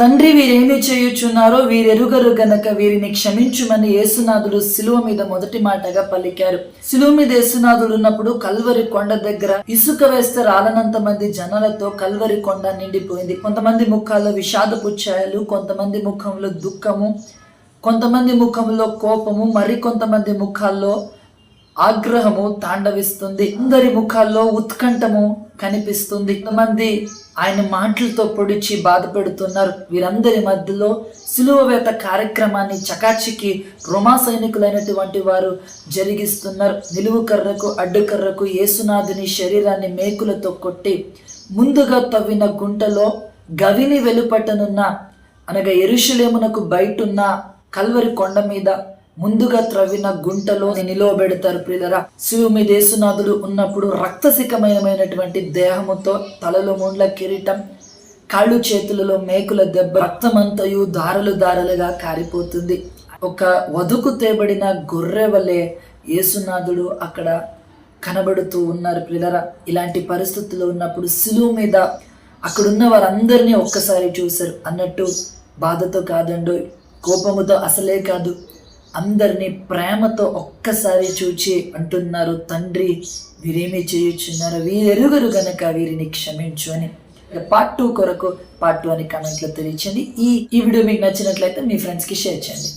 తండ్రి వీరేమి చేయుచున్నారో వీరెరుగరు గనక వీరిని క్షమించుమని యేసునాథుడు శిలువ మీద మొదటి మాటగా పలికారు. శిలువ మీద యేసునాథుడు ఉన్నప్పుడు కల్వరి కొండ దగ్గర ఇసుక వేస్తే రాలనంత మంది జనాలతో కల్వరి కొండ నిండిపోయింది. కొంతమంది ముఖాల్లో విషాదపు ఛాయలు, కొంతమంది ముఖంలో దుఃఖము, కొంతమంది ముఖంలో కోపము, మరి కొంతమంది ముఖాల్లో ఆగ్రహము తాండవిస్తుంది. అందరి ముఖాల్లో ఉత్కంఠము కనిపిస్తుంది. కొంతమంది ఆయన మాటలతో పొడిచి బాధ పెడుతున్నారు. వీరందరి మధ్యలో సిలువ వేత కార్యక్రమాన్ని చకాచికి రోమా సైనికులైనటువంటి వారు జరిగిస్తున్నారు. నిలువు కర్రకు అడ్డుకర్రకు యేసునాథుని శరీరాన్ని మేకులతో కొట్టి ముందుగా తవ్విన గుంటలో గవిని వెలుపటనున్న అనగా యెరూషలేమునకు బయటున్న కల్వరి కొండ మీద ముందుగా త్రవ్విన గుంటలో నిలవబెడతారు. ప్రియులరా, శిలువ మీద యేసునాథుడు ఉన్నప్పుడు రక్తసికమయమైనటువంటి దేహముతో తలలో ముండ్ల కిరీటం, కాళ్ళు చేతులలో మేకుల దెబ్బ, రక్తమంతయు దారలు దారలుగా కారిపోతుంది. ఒక వధుకు తేబడిన గొర్రె వలె యేసునాథుడు అక్కడ కనబడుతూ ఉన్నారు. ప్రియులరా, ఇలాంటి పరిస్థితుల్లో ఉన్నప్పుడు శిలువ మీద అక్కడున్న వారందరినీ ఒక్కసారి చూశారు. అన్నట్టు బాధతో కాదండో, కోపముతో అసలే కాదు, అందరినీ ప్రేమతో ఒక్కసారి చూచి అంటున్నారు, తండ్రి వీరేమి చేయుచున్నారు, వీరెరుగరు గనక వీరిని క్షమించు అని. పార్ట్ 2 కొరకు పార్ట్ 2 అని కామెంట్లో తెలియచండి. ఈ వీడియో మీకు నచ్చినట్లయితే మీ ఫ్రెండ్స్కి షేర్ చేయండి.